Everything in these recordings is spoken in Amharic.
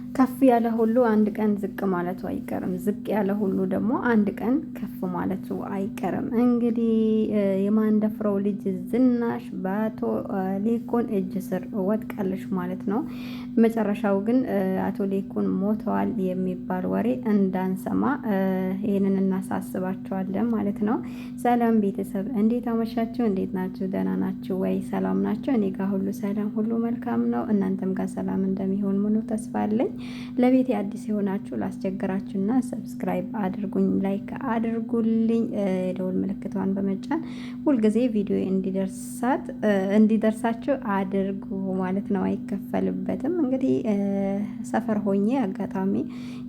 ከፍ ያለ ሁሉ አንድ ቀን ዝቅ ማለቱ አይቀርም። ዝቅ ያለ ሁሉ ደግሞ አንድ ቀን ከፍ ማለቱ አይቀርም። እንግዲህ የማንደፍረው ልጅ ዝናሽ በአቶ ሌኩን እጅ ስር ወድቃለች ማለት ነው። መጨረሻው ግን አቶ ሌኩን ሞተዋል የሚባል ወሬ እንዳንሰማ ይህንን እናሳስባቸዋለን ማለት ነው። ሰላም ቤተሰብ፣ እንዴት አመሻችሁ? እንዴት ናችሁ? ደህና ናችሁ ወይ? ሰላም ናቸው? እኔ ጋር ሁሉ ሰላም፣ ሁሉ መልካም ነው። እናንተም ጋር ሰላም እንደሚሆን ሙሉ ተስፋ አለኝ። ለቤት አዲስ የሆናችሁ ላስቸግራችሁና ሰብስክራይብ አድርጉኝ፣ ላይክ አድርጉልኝ፣ የደውል ምልክቷን በመጫን ሁልጊዜ ቪዲዮ እንዲደርሳችሁ አድርጉ ማለት ነው። አይከፈልበትም። እንግዲህ ሰፈር ሆኜ አጋጣሚ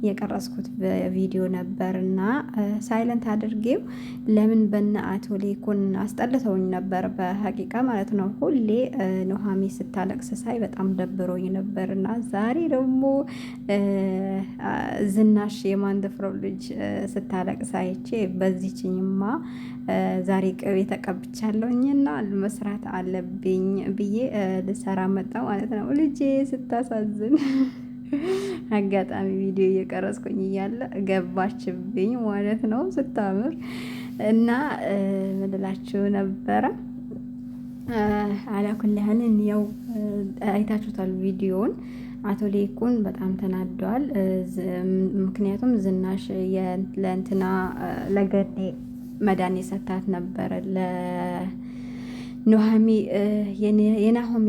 የቀረጽኩት ቪዲዮ ነበርና ሳይለንት አድርጌው ለምን በነ አቶ ሌኩን አስጠልተውኝ ነበር በሀቂቃ ማለት ነው። ሁሌ ኑሃሚ ስታለቅስ ሳይ በጣም ደብሮኝ ነበርና ዛሬ ደግሞ ዝናሽ የማንደፍረው ልጅ ስታለቅስ አይቼ በዚህችኝማ ዛሬ ቅቤ ተቀብቻለሁኝና መስራት አለብኝ ብዬ ልሰራ መጣ ማለት ነው። ልጄ ስታሳዝን አጋጣሚ ቪዲዮ እየቀረጽኩኝ እያለ ገባችብኝ ማለት ነው። ስታምር እና ምንላችሁ ነበረ አላኩል ያህልን ያው አይታችሁታል ቪዲዮውን። አቶ ሌኩን በጣም ተናደዋል። ምክንያቱም ዝናሽ ለእንትና ለገኔ መድኃኒት ሰታት ነበረ ለኑሃሚ የናሆሚ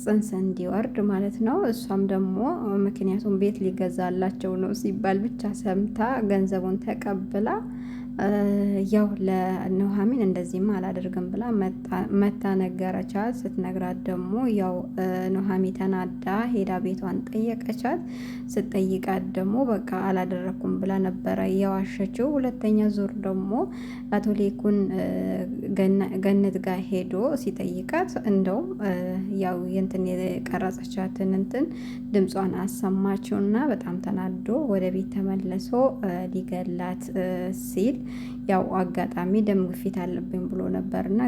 ጽንስ እንዲወርድ ማለት ነው። እሷም ደግሞ ምክንያቱም ቤት ሊገዛላቸው ነው ሲባል ብቻ ሰምታ ገንዘቡን ተቀብላ ያው ለኑሃሚን እንደዚህማ አላደርግም ብላ መታ ነገረቻት። ስትነግራት ደግሞ ያው ኑሃሚ ተናዳ ሄዳ ቤቷን ጠየቀቻት። ስትጠይቃት ደግሞ በቃ አላደረኩም ብላ ነበረ የዋሸችው። ሁለተኛ ዙር ደግሞ አቶ ሌኩን ገነት ጋር ሄዶ ሲጠይቃት እንደውም ያው የእንትን የቀረጸቻትን እንትን ድምጿን አሰማችውና በጣም ተናዶ ወደ ቤት ተመልሶ ሊገላት ሲል ያው አጋጣሚ ደም ግፊት አለብኝ ብሎ ነበርና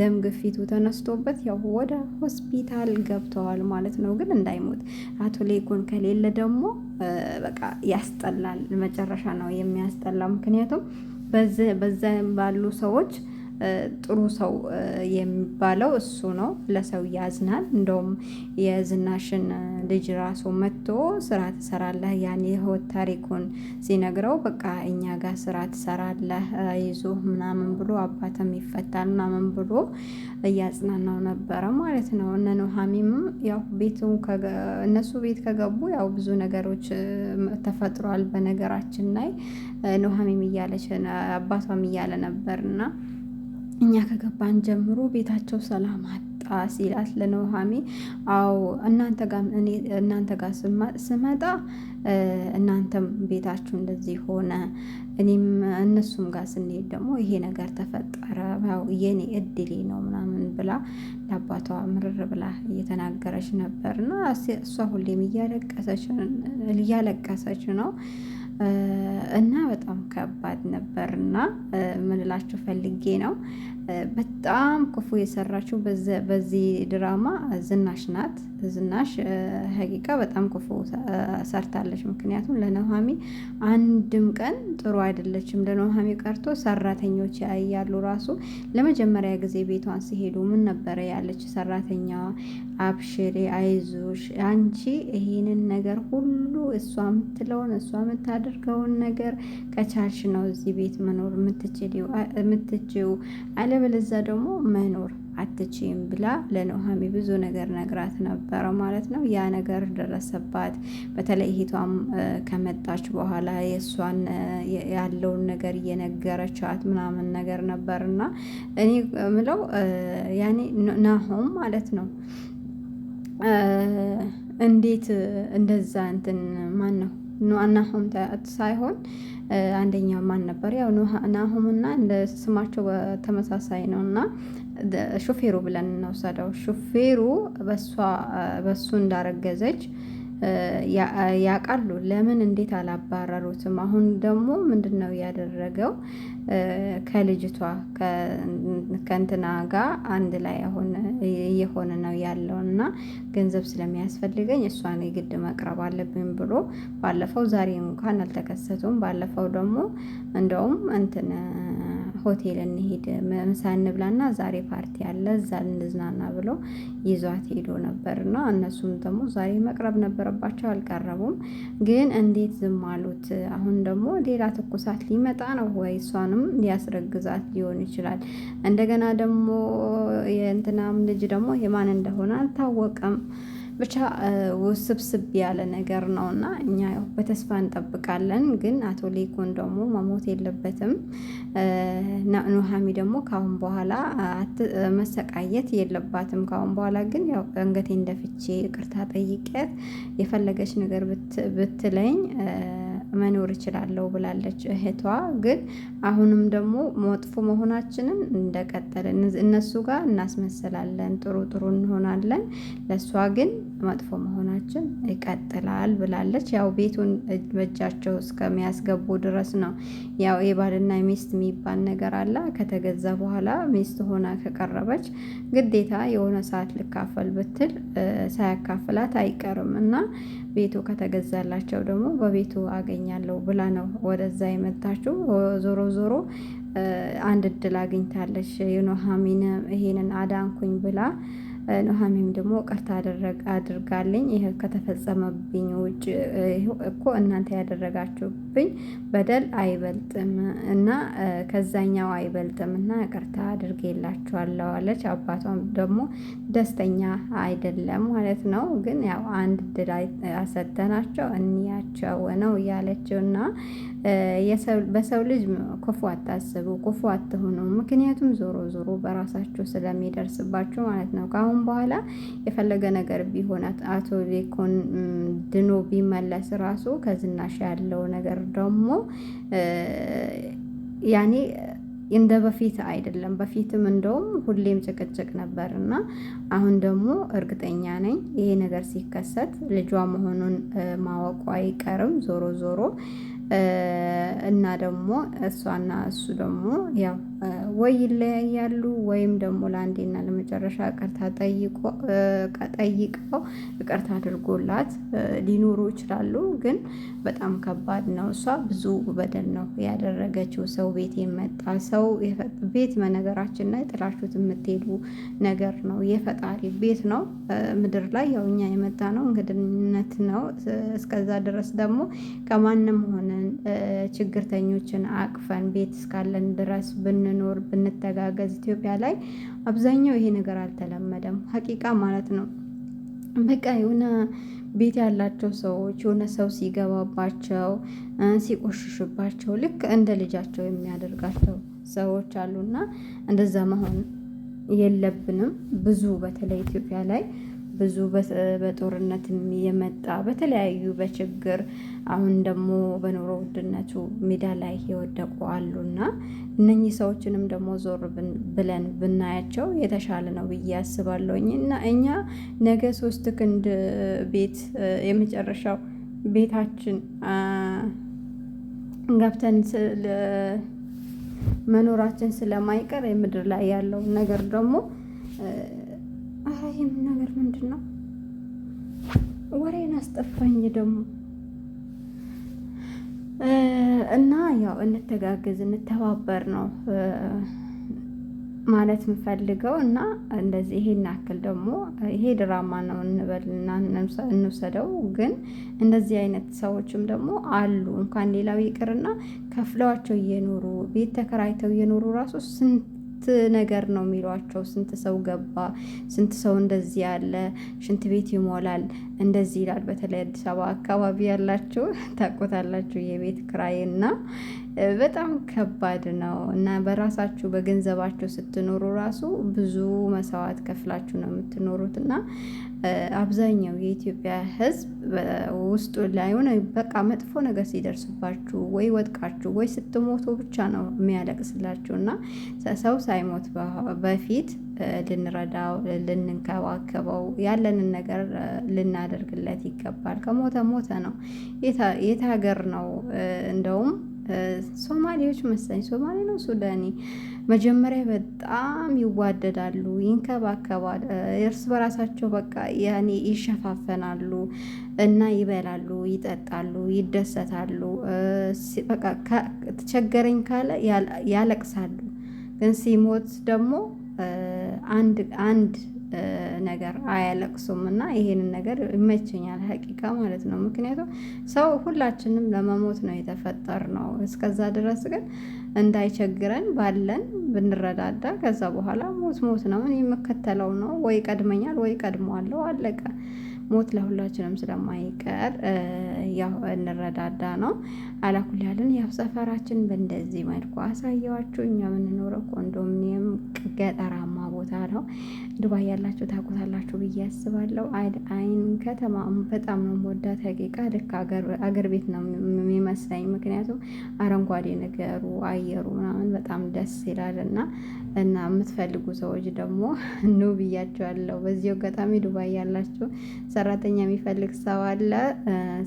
ደም ግፊቱ ተነስቶበት ያው ወደ ሆስፒታል ገብተዋል ማለት ነው። ግን እንዳይሞት አቶ ሌኩን ከሌለ ደግሞ በቃ ያስጠላል። መጨረሻ ነው የሚያስጠላው። ምክንያቱም በዛ ባሉ ሰዎች ጥሩ ሰው የሚባለው እሱ ነው። ለሰው ያዝናል። እንደውም የዝናሽን ልጅ ራሱ መጥቶ ስራ ትሰራለህ ያን የህይወት ታሪኩን ሲነግረው በቃ እኛ ጋር ስራ ትሰራለህ ይዞ ምናምን ብሎ አባትም ይፈታል ምናምን ብሎ እያጽናናው ነበረ ማለት ነው። እነ ኑሃሚም ያው እነሱ ቤት ከገቡ ያው ብዙ ነገሮች ተፈጥሯል። በነገራችን ላይ ኑሃሚም እያለች አባቷም እያለ ነበርና እኛ ከገባን ጀምሮ ቤታቸው ሰላም አጣ ሲላት ለኑሃሚ አዎ እናንተ ጋር ስመጣ እናንተም ቤታችሁ እንደዚህ ሆነ፣ እኔም እነሱም ጋር ስንሄድ ደግሞ ይሄ ነገር ተፈጠረ፣ ያው የኔ እድሌ ነው ምናምን ብላ ለአባቷ ምርር ብላ እየተናገረች ነበርና እሷ ሁሌም እያለቀሰች ነው። እና በጣም ከባድ ነበርና ምንላችሁ ፈልጌ ነው። በጣም ክፉ የሰራችው በዚህ ድራማ ዝናሽ ናት። ዝናሽ ሀቂቃ በጣም ክፉ ሰርታለች። ምክንያቱም ለኑሃሚ አንድም ቀን ጥሩ አይደለችም። ለኑሃሚ ቀርቶ ሰራተኞች ያያሉ ራሱ ለመጀመሪያ ጊዜ ቤቷን ሲሄዱ ምን ነበረ ያለች ሰራተኛዋ? አብሽሬ አይዞሽ፣ አንቺ ይሄንን ነገር ሁሉ እሷ የምትለውን እሷ የምታደርገውን ነገር ከቻልሽ ነው እዚህ ቤት መኖር የምትችይው፣ አለበለዚያ ደግሞ መኖር አትችይም ብላ ለኑሃሚ ብዙ ነገር ነግራት ነበረ ማለት ነው። ያ ነገር ደረሰባት። በተለይ እህቷም ከመጣች በኋላ የእሷን ያለውን ነገር እየነገረቻት ምናምን ነገር ነበርና እኔ ምለው ያኔ ናሆም ማለት ነው እንዴት እንደዛ እንትን ማን ነው ናሆም ሳይሆን አንደኛው ማን ነበር? ያው ናሆምና እንደ ስማቸው ተመሳሳይ ነው እና ሹፌሩ ብለን እንወሰደው። ሹፌሩ በሱ እንዳረገዘች ያውቃሉ። ለምን እንዴት አላባረሩትም? አሁን ደግሞ ምንድን ነው ያደረገው? ከልጅቷ ከእንትና ጋር አንድ ላይ አሁን እየሆነ ነው ያለው እና ገንዘብ ስለሚያስፈልገኝ እሷን የግድ መቅረብ አለብኝ ብሎ ባለፈው፣ ዛሬ እንኳን አልተከሰቱም። ባለፈው ደግሞ እንደውም እንትን ሆቴል እንሂድ ምሳ እንብላና ዛሬ ፓርቲ አለ እዛ እንዝናና ብሎ ይዟት ሄዶ ነበር እና እነሱም ደግሞ ዛሬ መቅረብ ነበረባቸው፣ አልቀረቡም። ግን እንዴት ዝም አሉት? አሁን ደግሞ ሌላ ትኩሳት ሊመጣ ነው ወይ? እሷንም ሊያስረግዛት ሊሆን ይችላል። እንደገና ደግሞ የእንትናም ልጅ ደግሞ የማን እንደሆነ አልታወቀም። ብቻ ውስብስብ ያለ ነገር ነው እና እኛ ያው በተስፋ እንጠብቃለን። ግን አቶ ሌኩን ደግሞ መሞት የለበትም። ኑሃሚ ደግሞ ካሁን በኋላ መሰቃየት የለባትም። ካሁን በኋላ ግን ያው አንገቴ እንደፍቼ ይቅርታ ጠይቄያት የፈለገች ነገር ብትለኝ መኖር እችላለሁ ብላለች እህቷ። ግን አሁንም ደግሞ መጥፎ መሆናችንን እንደቀጠልን እነሱ ጋር እናስመስላለን፣ ጥሩ ጥሩ እንሆናለን። ለእሷ ግን መጥፎ መሆናችን ይቀጥላል ብላለች። ያው ቤቱን በእጃቸው እስከሚያስገቡ ድረስ ነው። ያው የባልና ሚስት የሚባል ነገር አለ። ከተገዛ በኋላ ሚስት ሆና ከቀረበች ግዴታ የሆነ ሰዓት ልካፈል ብትል ሳያካፍላት አይቀርም እና ቤቱ ከተገዛላቸው ደግሞ በቤቱ አገኛለሁ ብላ ነው ወደዛ የመጣችው። ዞሮ ዞሮ አንድ እድል አግኝታለች። የኑሃሚን ይሄንን አዳንኩኝ ብላ ኑሃሚን ደግሞ ቅርታ አድርጋልኝ ይሄ ከተፈጸመብኝ ውጭ እኮ እናንተ ያደረጋችሁብኝ በደል አይበልጥም እና ከዛኛው አይበልጥም እና ቅርታ አድርጌላችኋለሁ አለች። አባቷም ደግሞ ደስተኛ አይደለም ማለት ነው። ግን ያው አንድ ድል አሰተናቸው እንያቸው ነው ያለችው እና በሰው ልጅ ክፉ አታስቡ፣ ክፉ አትሆኑ። ምክንያቱም ዞሮ ዞሮ በራሳችሁ ስለሚደርስባችሁ ማለት ነው። ከአሁን በኋላ የፈለገ ነገር ቢሆን አቶ ሌኩን ድኖ ቢመለስ ራሱ ከዝናሽ ያለው ነገር ደግሞ ያኔ እንደ በፊት አይደለም። በፊትም እንደውም ሁሌም ጭቅጭቅ ነበር እና አሁን ደግሞ እርግጠኛ ነኝ ይሄ ነገር ሲከሰት ልጇ መሆኑን ማወቁ አይቀርም ዞሮ ዞሮ እና ደግሞ እሷና እሱ ደግሞ ያው ወይ ይለያያሉ ወይም ደግሞ ለአንዴና ለመጨረሻ ይቅርታ ጠይቀው ይቅርታ አድርጎላት ሊኖሩ ይችላሉ። ግን በጣም ከባድ ነው። እሷ ብዙ በደል ነው ያደረገችው። ሰው ቤት የመጣ ሰው ቤት በነገራችን ላይ ጥላችሁት የምትሄዱ ነገር ነው። የፈጣሪ ቤት ነው። ምድር ላይ ያው እኛ የመጣ ነው እንግድነት ነው። እስከዛ ድረስ ደግሞ ከማንም ሆነን ችግርተኞችን አቅፈን ቤት እስካለን ድረስ ብንኖር ብንተጋገዝ። ኢትዮጵያ ላይ አብዛኛው ይሄ ነገር አልተለመደም፣ ሀቂቃ ማለት ነው። በቃ የሆነ ቤት ያላቸው ሰዎች የሆነ ሰው ሲገባባቸው ሲቆሽሽባቸው ልክ እንደ ልጃቸው የሚያደርጋቸው ሰዎች አሉና እንደዛ መሆን የለብንም። ብዙ በተለይ ኢትዮጵያ ላይ ብዙ በጦርነት የመጣ በተለያዩ በችግር አሁን ደግሞ በኑሮ ውድነቱ ሜዳ ላይ የወደቁ አሉና እነኚህ ሰዎችንም ደግሞ ዞር ብለን ብናያቸው የተሻለ ነው ብዬ አስባለሁኝ። እና እኛ ነገ 3 ክንድ ቤት የመጨረሻው ቤታችን ገብተን መኖራችን ስለማይቀር የምድር ላይ ያለው ነገር ደግሞ ይህም ነገር ምንድን ነው? ወሬን አስጠፋኝ ደግሞ እና ያው እንተጋገዝ እንተባበር ነው ማለት የምፈልገው። እና እንደዚህ ይሄን ያክል ደግሞ ይሄ ድራማ ነው እንበልና እንውሰደው። ግን እንደዚህ አይነት ሰዎችም ደግሞ አሉ። እንኳን ሌላው ይቅርና ከፍለዋቸው እየኖሩ ቤት ተከራይተው እየኖሩ ራሱ ስንት ነገር ነው የሚሏቸው። ስንት ሰው ገባ፣ ስንት ሰው እንደዚህ ያለ ሽንት ቤት ይሞላል እንደዚህ ይላል። በተለይ አዲስ አበባ አካባቢ ያላችሁ ታውቁታላችሁ የቤት ክራይና በጣም ከባድ ነው እና በራሳችሁ በገንዘባችሁ ስትኖሩ ራሱ ብዙ መስዋዕት ከፍላችሁ ነው የምትኖሩት እና አብዛኛው የኢትዮጵያ ሕዝብ ውስጡ ላይ ሆነ በቃ መጥፎ ነገር ሲደርስባችሁ ወይ ወድቃችሁ ወይ ስትሞቱ ብቻ ነው የሚያለቅስላችሁ እና ሰው ሳይሞት በፊት ልንረዳው፣ ልንንከባከበው፣ ያለንን ነገር ልናደርግለት ይገባል። ከሞተ ሞተ ነው። የት ሀገር ነው እንደውም ሶማሌዎች መሰለኝ፣ ሶማሌ ነው ሱዳኒ፣ መጀመሪያ በጣም ይዋደዳሉ፣ ይንከባከባል፣ እርስ በራሳቸው በቃ ያኔ ይሸፋፈናሉ እና ይበላሉ፣ ይጠጣሉ፣ ይደሰታሉ። በቃ ተቸገረኝ ካለ ያለቅሳሉ። ግን ሲሞት ደግሞ አንድ ነገር አያለቅሱም እና ይሄንን ነገር ይመቸኛል ሀቂቃ ማለት ነው። ምክንያቱም ሰው ሁላችንም ለመሞት ነው የተፈጠር ነው። እስከዛ ድረስ ግን እንዳይቸግረን ባለን ብንረዳዳ፣ ከዛ በኋላ ሞት ነው። እኔ የምከተለው ነው፣ ወይ ቀድመኛል ወይ ቀድሟለሁ፣ አለቀ። ሞት ለሁላችንም ስለማይቀር ያው እንረዳዳ ነው። አላኩል ያለን ያው ሰፈራችን በእንደዚህ መልኩ አሳየዋችሁ። እኛ የምንኖረው ኮንዶሚኒየም ገጠራማ ቦታ ነው። ዱባይ ያላችሁ ታውቁታላችሁ ብዬ አስባለሁ። አይን ከተማ በጣም ነው የምወዳት ሀቂቃ። ልክ አገር ቤት ነው የሚመስለኝ። ምክንያቱም አረንጓዴ ነገሩ አየሩ ምናምን በጣም ደስ ይላል እና የምትፈልጉ ሰዎች ደግሞ ኑ ብያችኋለሁ። በዚህ አጋጣሚ ዱባይ ያላችሁ ሰራተኛ የሚፈልግ ሰው አለ።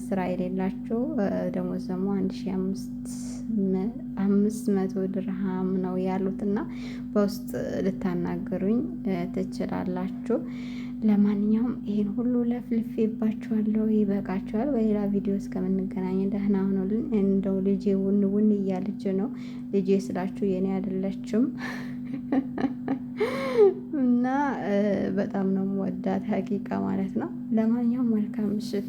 ስራ የሌላችሁ ደሞዝ ደግሞ 1500 ድርሃም ነው ያሉት እና በውስጥ ልታናገሩኝ ትችላላችሁ። ለማንኛውም ይሄን ሁሉ ለፍልፌባችኋለሁ፣ ይበቃችኋል። በሌላ ቪዲዮ እስከምንገናኝ ደህና ሆኖልን። እንደው ልጄ ውን እያለች ነው። ልጄ ስላችሁ የኔ አይደለችም እና በጣም ነው የምወዳት ሀቂቃ ማለት ነው። ለማንኛውም መልካም ምሽት።